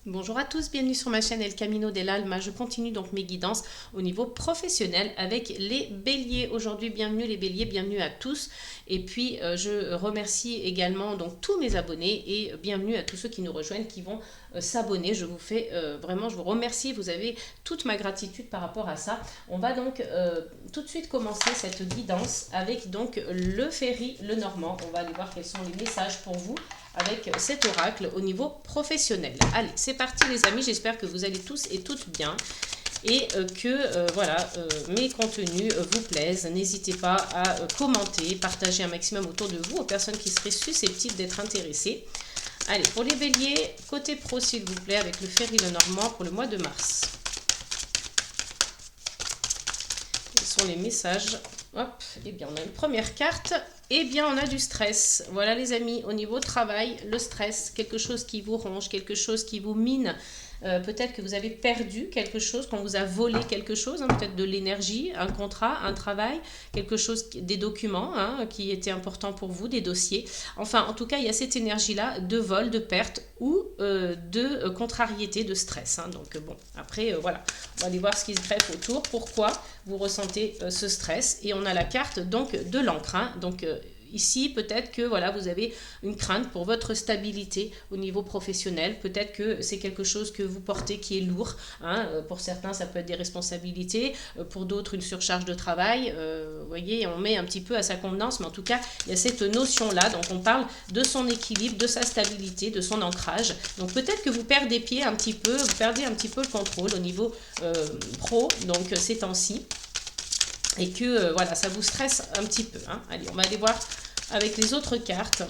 Bonjour à tous, bienvenue sur ma chaîne El Camino del Alma. Je continue donc mes guidances au niveau professionnel avec les béliers. Aujourd'hui, bienvenue les béliers, bienvenue à tous. Et puis, je remercie également donc tous mes abonnés et bienvenue à tous ceux qui nous rejoignent, qui vont s'abonner. Je vous fais vraiment, je vous remercie. Vous avez toute ma gratitude par rapport à ça. On va donc tout de suite commencer cette guidance avec donc le Ferry Lenormand. On va aller voir quels sont les messages pour vous avec cet oracle au niveau professionnel. Allez, c'est parti les amis, j'espère que vous allez tous et toutes bien et que mes contenus vous plaisent. N'hésitez pas à commenter, partager un maximum autour de vous aux personnes qui seraient susceptibles d'être intéressées. Allez, pour les béliers, côté pro s'il vous plaît, avec le Ferry Lenormand pour le mois de mars. Quels sont les messages? Hop, eh bien on a une première carte. Eh bien, on a du stress. Voilà les amis, au niveau travail, le stress, quelque chose qui vous ronge, quelque chose qui vous mine. Peut-être que vous avez perdu quelque chose, qu'on vous a volé quelque chose, hein, peut-être de l'énergie, un contrat, un travail, quelque chose, des documents qui étaient importants pour vous, des dossiers. Enfin, en tout cas, il y a cette énergie-là de vol, de perte ou de contrariété, de stress. Donc bon, après, voilà, on va aller voir ce qui se greffe autour. Pourquoi vous ressentez ce stress? Et on a la carte donc de l'encre. Donc ici, peut-être que voilà, vous avez une crainte pour votre stabilité au niveau professionnel. Peut-être que c'est quelque chose que vous portez qui est lourd. Pour certains, ça peut être des responsabilités. Pour d'autres, une surcharge de travail. Vous voyez, on met un petit peu à sa convenance. Mais en tout cas, il y a cette notion-là. Donc, on parle de son équilibre, de sa stabilité, de son ancrage. Donc, peut-être que vous perdez pied un petit peu. Vous perdez un petit peu le contrôle au niveau pro. Donc, ces temps-ci. Et que voilà, ça vous stresse un petit peu. Allez, on va aller voir avec les autres cartes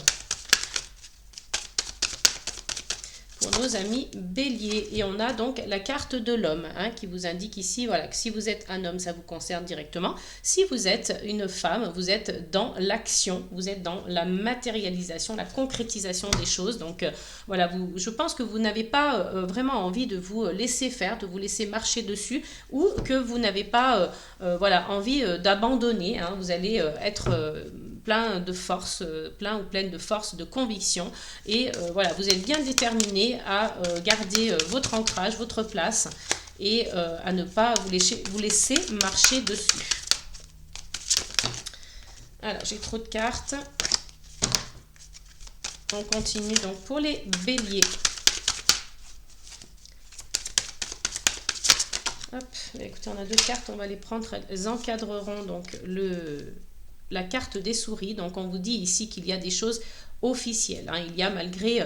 pour nos amis béliers. Et on a donc la carte de l'homme qui vous indique ici voilà, que si vous êtes un homme, ça vous concerne directement. Si vous êtes une femme, vous êtes dans l'action, vous êtes dans la matérialisation, la concrétisation des choses. Donc voilà, je pense que vous n'avez pas vraiment envie de vous laisser faire, de vous laisser marcher dessus, ou que vous n'avez pas envie d'abandonner. Vous allez être plein de force, plein ou pleine de force, de conviction. Et voilà, vous êtes bien déterminé à garder votre ancrage, votre place et à ne pas vous laisser marcher dessus. Alors, j'ai trop de cartes. On continue donc pour les béliers. Hop, écoutez, on a deux cartes, on va les prendre, elles encadreront donc la carte des souris. Donc on vous dit ici qu'il y a des choses officielles. Il y a malgré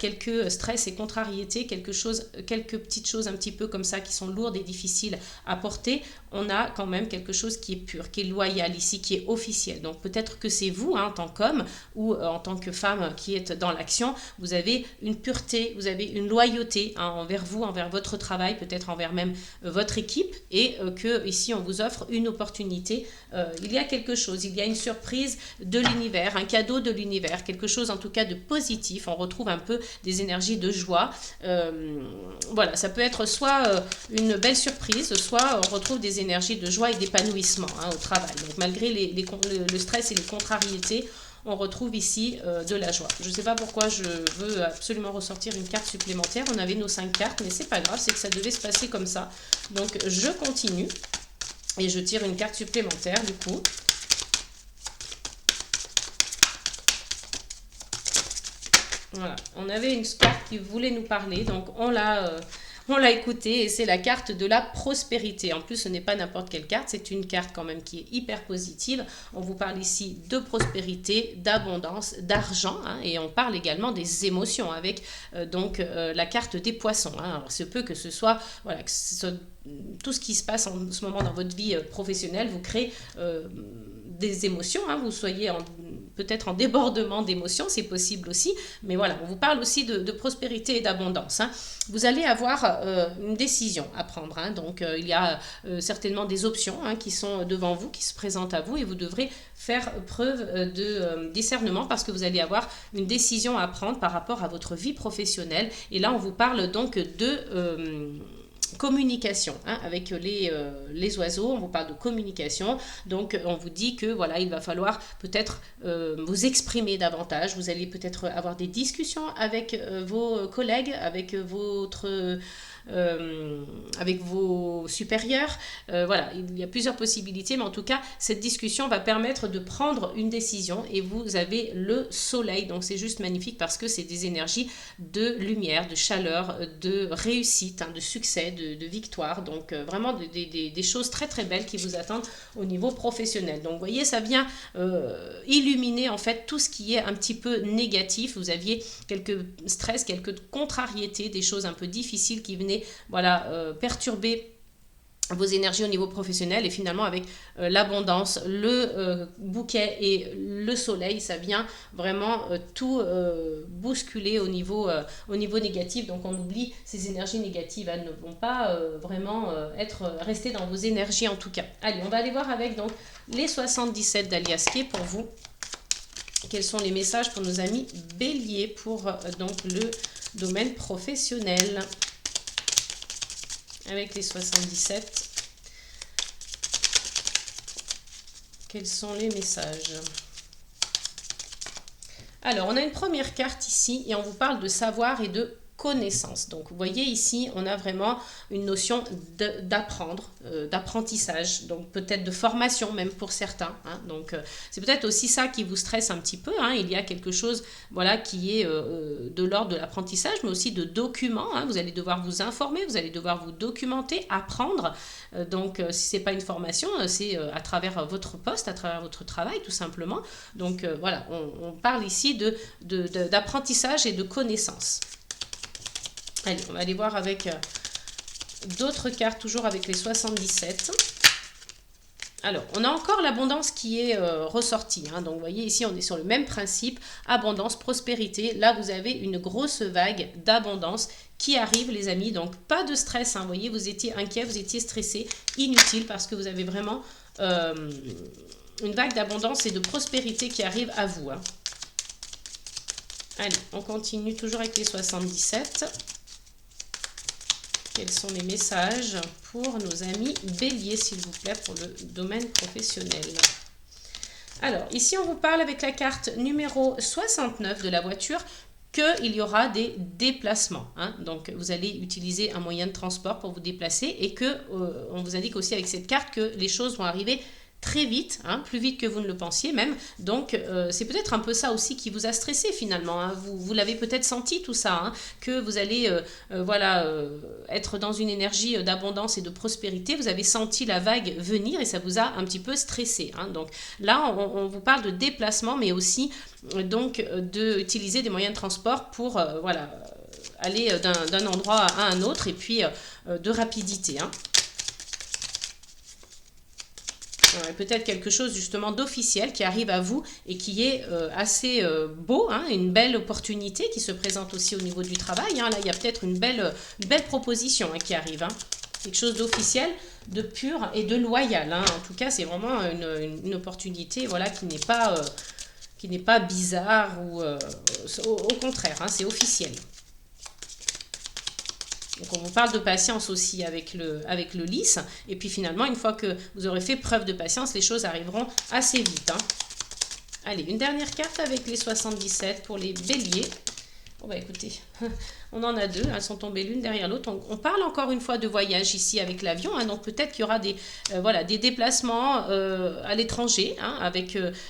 quelques stress et contrariétés, quelques petites choses un petit peu comme ça qui sont lourdes et difficiles à porter. On a quand même quelque chose qui est pur, qui est loyal ici, qui est officiel. Donc peut-être que c'est vous en tant qu'homme ou en tant que femme qui êtes dans l'action, vous avez une pureté, vous avez une loyauté envers vous, envers votre travail, peut-être envers même votre équipe, et que ici on vous offre une opportunité. Il y a quelque chose, il y a une surprise de l'univers, un cadeau de l'univers, quelque chose en tout cas de positif. On retrouve un peu des énergies de joie. Voilà, ça peut être soit une belle surprise, soit on retrouve des énergies de joie et d'épanouissement au travail. Donc malgré le stress et les contrariétés, on retrouve ici de la joie. Je ne sais pas pourquoi je veux absolument ressortir une carte supplémentaire. On avait nos 5 cartes, mais c'est pas grave, c'est que ça devait se passer comme ça. Donc je continue et je tire une carte supplémentaire du coup. Voilà, on avait une carte qui voulait nous parler, donc on l'a écoutée, et c'est la carte de la prospérité. En plus, ce n'est pas n'importe quelle carte, c'est une carte quand même qui est hyper positive. On vous parle ici de prospérité, d'abondance, d'argent, et on parle également des émotions avec la carte des poissons. Alors, il se peut que ce soit, tout ce qui se passe en ce moment dans votre vie professionnelle vous crée des émotions, vous soyez peut-être en débordement d'émotions, c'est possible aussi, mais voilà, on vous parle aussi de prospérité et d'abondance. Vous allez avoir une décision à prendre, donc il y a certainement des options qui sont devant vous, qui se présentent à vous, et vous devrez faire preuve de discernement parce que vous allez avoir une décision à prendre par rapport à votre vie professionnelle. Et là, on vous parle donc communication, hein, avec les oiseaux, on vous parle de communication, donc on vous dit que voilà, il va falloir peut-être vous exprimer davantage, vous allez peut-être avoir des discussions avec vos collègues, avec vos supérieurs, voilà, il y a plusieurs possibilités, mais en tout cas, cette discussion va permettre de prendre une décision et vous avez le soleil, donc c'est juste magnifique parce que c'est des énergies de lumière, de chaleur, de réussite, hein, de succès, de victoire, donc vraiment des choses très très belles qui vous attendent au niveau professionnel. Donc vous voyez, ça vient illuminer en fait tout ce qui est un petit peu négatif, vous aviez quelques stress, quelques contrariétés, des choses un peu difficiles qui venaient voilà, perturber vos énergies au niveau professionnel, et finalement avec l'abondance, le bouquet et le soleil, ça vient vraiment tout bousculer au niveau négatif. Donc on oublie ces énergies négatives, elles ne vont pas vraiment rester dans vos énergies en tout cas. Allez, on va aller voir avec donc les 77 d'Aliaské pour vous. Quels sont les messages pour nos amis béliers pour donc le domaine professionnel avec les 77. Quels sont les messages? Alors, on a une première carte ici et on vous parle de savoir et de connaissance. Donc, vous voyez ici, on a vraiment une notion d'apprendre, d'apprentissage, donc peut-être de formation même pour certains. Hein. Donc, c'est peut-être aussi ça qui vous stresse un petit peu. Hein. Il y a quelque chose, voilà, qui est de l'ordre de l'apprentissage, mais aussi de documents. Hein. Vous allez devoir vous informer, vous allez devoir vous documenter, apprendre. Donc, si ce n'est pas une formation, c'est à travers votre poste, à travers votre travail, tout simplement. Donc, voilà, on parle ici d'apprentissage et de connaissance. Allez, on va aller voir avec d'autres cartes, toujours avec les 77. Alors, on a encore l'abondance qui est ressortie. Hein. Donc, vous voyez, ici, on est sur le même principe. Abondance, prospérité. Là, vous avez une grosse vague d'abondance qui arrive, les amis. Donc, pas de stress. Hein. Vous voyez, vous étiez inquiet, vous étiez stressé. Inutile, parce que vous avez vraiment une vague d'abondance et de prospérité qui arrive à vous. Hein. Allez, on continue toujours avec les 77. Quels sont les messages pour nos amis béliers, s'il vous plaît, pour le domaine professionnel? Alors, ici, on vous parle avec la carte numéro 69 de la voiture qu'il y aura des déplacements. Hein. Donc, vous allez utiliser un moyen de transport pour vous déplacer et on vous indique aussi avec cette carte que les choses vont arriver très vite, hein, plus vite que vous ne le pensiez même. Donc, c'est peut-être un peu ça aussi qui vous a stressé finalement. Hein. Vous l'avez peut-être senti tout ça, hein, que vous allez être dans une énergie d'abondance et de prospérité. Vous avez senti la vague venir et ça vous a un petit peu stressé. Hein. Donc là, on vous parle de déplacement, mais aussi donc d'utiliser des moyens de transport pour aller d'un endroit à un autre et puis de rapidité. Hein. Peut-être quelque chose justement d'officiel qui arrive à vous et qui est assez beau, hein, une belle opportunité qui se présente aussi au niveau du travail. Hein. Là, il y a peut-être une belle proposition qui arrive. Hein. Quelque chose d'officiel, de pur et de loyal. Hein. En tout cas, c'est vraiment une opportunité voilà, qui n'est pas bizarre ou au contraire, hein, c'est officiel. Donc on vous parle de patience aussi avec le lys. Et puis finalement, une fois que vous aurez fait preuve de patience, les choses arriveront assez vite. Hein. Allez, une dernière carte avec les 77 pour les béliers. Bon bah écoutez, on en a deux, elles sont tombées l'une derrière l'autre. On parle encore une fois de voyage ici avec l'avion, hein, donc peut-être qu'il y aura des déplacements à l'étranger, hein,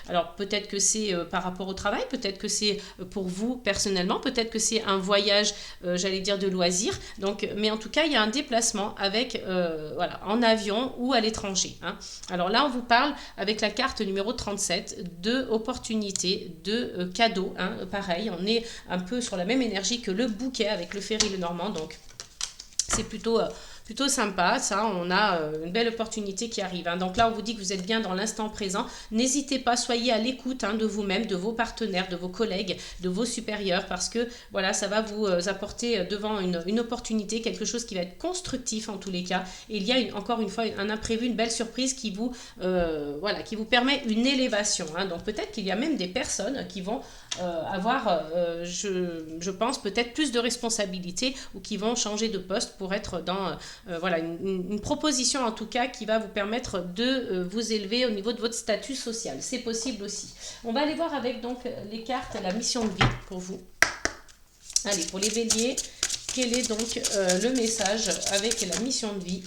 alors peut-être que c'est par rapport au travail, peut-être que c'est pour vous personnellement, peut-être que c'est un voyage, j'allais dire de loisirs, donc, mais en tout cas il y a un déplacement avec, en avion ou à l'étranger. Hein. Alors là on vous parle avec la carte numéro 37 de opportunités, de cadeaux, hein, pareil, on est un peu sur la même énergie que le bouquet avec le ferry le normand, donc c'est plutôt sympa, ça, on a une belle opportunité qui arrive. Hein. Donc là, on vous dit que vous êtes bien dans l'instant présent. N'hésitez pas, soyez à l'écoute de vous-même, de vos partenaires, de vos collègues, de vos supérieurs, parce que voilà, ça va vous apporter devant une opportunité, quelque chose qui va être constructif en tous les cas. Et il y a encore une fois un imprévu, une belle surprise qui vous permet une élévation. Hein. Donc peut-être qu'il y a même des personnes qui vont avoir, je pense, peut-être plus de responsabilités ou qui vont changer de poste pour être voilà, une proposition en tout cas qui va vous permettre de vous élever au niveau de votre statut social. C'est possible aussi. On va aller voir avec donc les cartes la mission de vie pour vous. Allez, pour les béliers, quel est donc le message avec la mission de vie?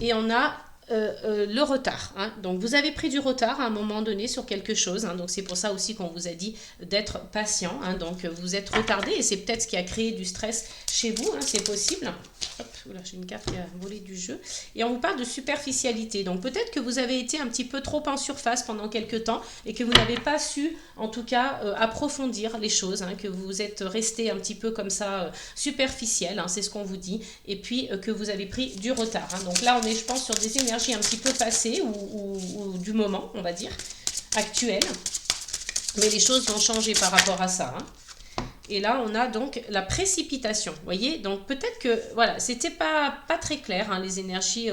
Et on a le retard. Hein. Donc, vous avez pris du retard à un moment donné sur quelque chose. Hein. Donc, c'est pour ça aussi qu'on vous a dit d'être patient. Hein. Donc, vous êtes retardé et c'est peut-être ce qui a créé du stress chez vous. Hein. C'est possible. Hop, voilà, j'ai une carte qui a volé du jeu. Et on vous parle de superficialité. Donc, peut-être que vous avez été un petit peu trop en surface pendant quelques temps et que vous n'avez pas su, en tout cas, approfondir les choses. Hein. Que vous êtes resté un petit peu comme ça, superficiel. Hein. C'est ce qu'on vous dit. Et puis, que vous avez pris du retard. Hein. Donc là, on est, je pense, sur des énergies un petit peu passées ou du moment, on va dire, actuel. Mais les choses vont changer par rapport à ça. Hein. Et là, on a donc la précipitation. Vous voyez, donc peut-être que, voilà, c'était pas très clair, hein, les énergies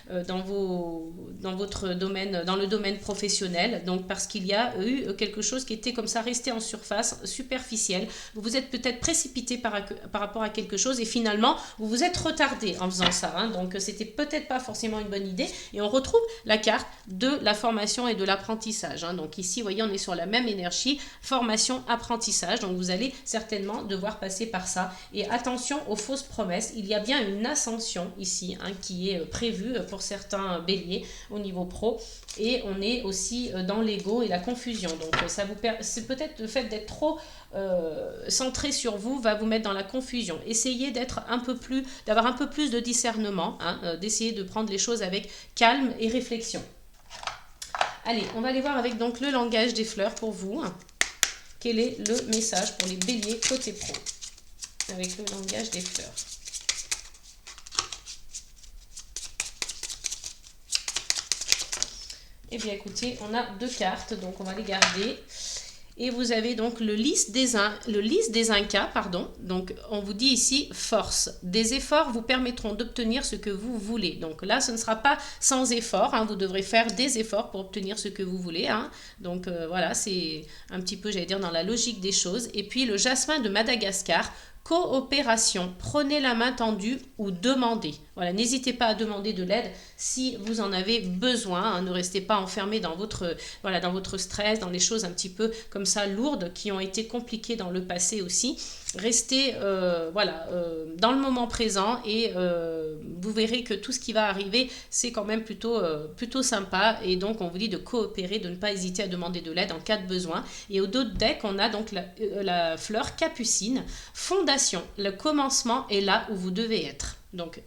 dans votre domaine, dans le domaine professionnel. Donc, parce qu'il y a eu quelque chose qui était comme ça, resté en surface, superficiel. Vous vous êtes peut-être précipité par rapport à quelque chose et finalement, vous vous êtes retardé en faisant ça. Hein, donc, c'était peut-être pas forcément une bonne idée. Et on retrouve la carte de la formation et de l'apprentissage. Hein. Donc, ici, vous voyez, on est sur la même énergie, formation, apprentissage. Donc, vous allez certainement devoir passer par ça. Et attention aux fausses promesses. Il y a bien une ascension ici, hein, qui est prévue pour certains béliers au niveau pro. Et on est aussi dans l'ego et la confusion. Donc, c'est peut-être le fait d'être trop centré sur vous va vous mettre dans la confusion. Essayez d'avoir un peu plus de discernement, hein, d'essayer de prendre les choses avec calme et réflexion. Allez, on va aller voir avec donc le langage des fleurs pour vous. Quel est le message pour les béliers côté pro avec le langage des fleurs? Eh bien, écoutez, on a 2 cartes, donc on va les garder. Et vous avez donc le lys des Incas, pardon. Donc, on vous dit ici force. Des efforts vous permettront d'obtenir ce que vous voulez. Donc là, ce ne sera pas sans effort. Hein. Vous devrez faire des efforts pour obtenir ce que vous voulez. Hein. Donc voilà, c'est un petit peu, j'allais dire, dans la logique des choses. Et puis, le jasmin de Madagascar. Coopération, prenez la main tendue ou demandez. Voilà, n'hésitez pas à demander de l'aide si vous en avez besoin. Hein. Ne restez pas enfermé dans votre stress, dans les choses un petit peu comme ça lourdes qui ont été compliquées dans le passé aussi. Restez dans le moment présent et vous verrez que tout ce qui va arriver, c'est quand même plutôt sympa. Et donc, on vous dit de coopérer, de ne pas hésiter à demander de l'aide en cas de besoin. Et au dos de deck, on a donc la fleur capucine. Fondation, le commencement est là où vous devez être. Donc,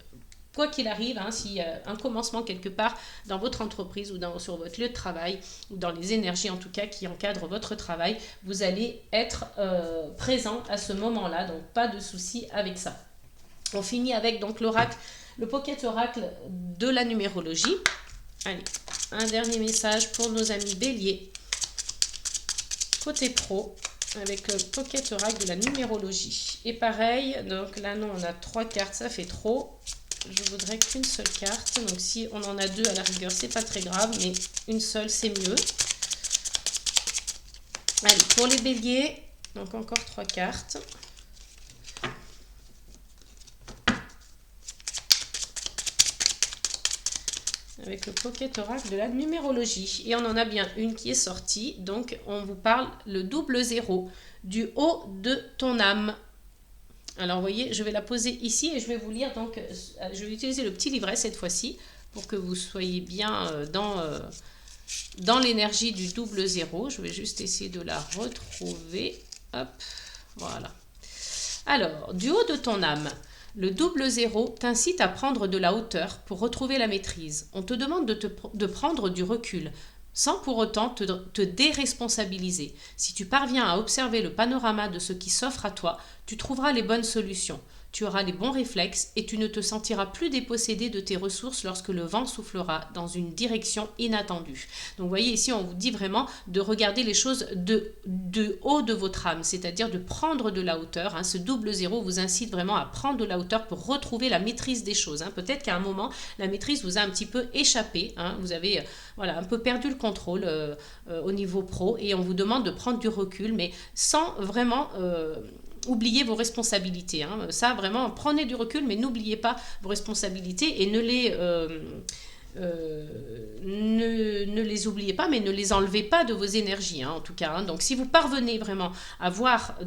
quoi qu'il arrive, hein, s'il y a un commencement quelque part dans votre entreprise ou sur votre lieu de travail, ou dans les énergies en tout cas qui encadrent votre travail, vous allez être présent à ce moment-là, donc pas de souci avec ça. On finit avec donc l'oracle, le pocket oracle de la numérologie. Allez, un dernier message pour nos amis béliers, côté pro, avec le pocket oracle de la numérologie. Et pareil, donc là non, on a 3 cartes, ça fait trop. Je voudrais qu'une seule carte. Donc si on en a 2 à la rigueur, c'est pas très grave, mais une seule, c'est mieux. Allez, pour les béliers, donc encore 3 cartes. Avec le pocket oracle de la numérologie. Et on en a bien une qui est sortie. Donc on vous parle le double 0 du haut de ton âme. Alors, vous voyez, je vais la poser ici et je vais vous lire. Donc, je vais utiliser le petit livret cette fois-ci pour que vous soyez bien dans l'énergie du double 0. Je vais juste essayer de la retrouver. Hop, voilà. Alors, du haut de ton âme, le double 0 t'incite à prendre de la hauteur pour retrouver la maîtrise. On te demande de prendre du recul, sans pour autant te déresponsabiliser. Si tu parviens à observer le panorama de ce qui s'offre à toi, tu trouveras les bonnes solutions. Tu auras les bons réflexes et tu ne te sentiras plus dépossédé de tes ressources lorsque le vent soufflera dans une direction inattendue. Donc vous voyez ici, on vous dit vraiment de regarder les choses de haut de votre âme, c'est-à-dire de prendre de la hauteur. Hein. Ce double 0 vous incite vraiment à prendre de la hauteur pour retrouver la maîtrise des choses. Hein. Peut-être qu'à un moment, la maîtrise vous a un petit peu échappé. Hein. Vous avez un peu perdu le contrôle au niveau pro et on vous demande de prendre du recul, mais sans vraiment oublier vos responsabilités. Hein. Ça, vraiment, prenez du recul, mais n'oubliez pas vos responsabilités et ne les oubliez pas, mais ne les enlevez pas de vos énergies, hein, en tout cas. Hein. Donc, si vous parvenez vraiment à voir,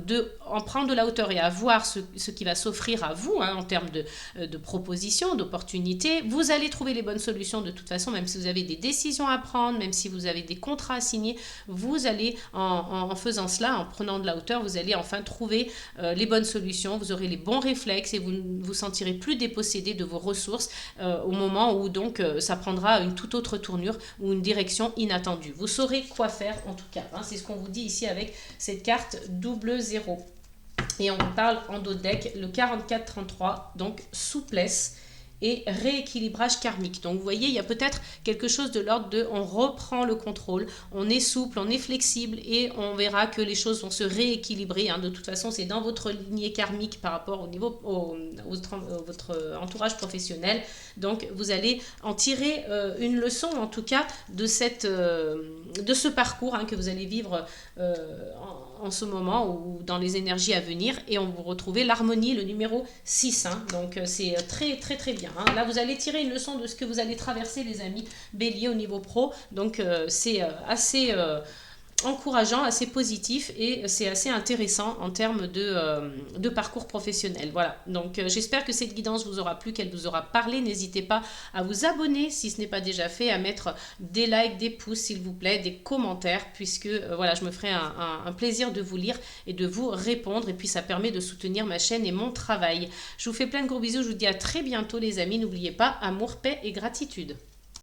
en prendre de la hauteur et à voir ce qui va s'offrir à vous, hein, en termes de propositions, d'opportunités, vous allez trouver les bonnes solutions de toute façon, même si vous avez des décisions à prendre, même si vous avez des contrats à signer, vous allez, en faisant cela, en prenant de la hauteur, vous allez enfin trouver les bonnes solutions, vous aurez les bons réflexes et vous ne vous sentirez plus dépossédé de vos ressources au moment où donc ça prendra une toute autre tournure ou une direction inattendue. Vous saurez quoi faire en tout cas. Hein. C'est ce qu'on vous dit ici avec cette carte double 0. Et on vous parle en dos de deck le 44-33, donc souplesse et rééquilibrage karmique. Donc vous voyez, il y a peut-être quelque chose de l'ordre de on reprend le contrôle, on est souple, on est flexible et on verra que les choses vont se rééquilibrer. Hein. De toute façon, c'est dans votre lignée karmique par rapport votre entourage professionnel. Donc vous allez en tirer une leçon en tout cas de ce parcours, hein, que vous allez vivre en ce moment ou dans les énergies à venir, et on vous retrouve l'harmonie, le numéro 6. Hein. Donc c'est très très très bien. Hein. Là, vous allez tirer une leçon de ce que vous allez traverser, les amis bélier au niveau pro. Donc c'est assez encourageant, assez positif et c'est assez intéressant en termes de parcours professionnel. Voilà, donc j'espère que cette guidance vous aura plu, qu'elle vous aura parlé. N'hésitez pas à vous abonner si ce n'est pas déjà fait, à mettre des likes, des pouces s'il vous plaît, des commentaires, puisque voilà, je me ferai un plaisir de vous lire et de vous répondre, et puis ça permet de soutenir ma chaîne et mon travail. Je vous fais plein de gros bisous, je vous dis à très bientôt les amis, n'oubliez pas, amour, paix et gratitude.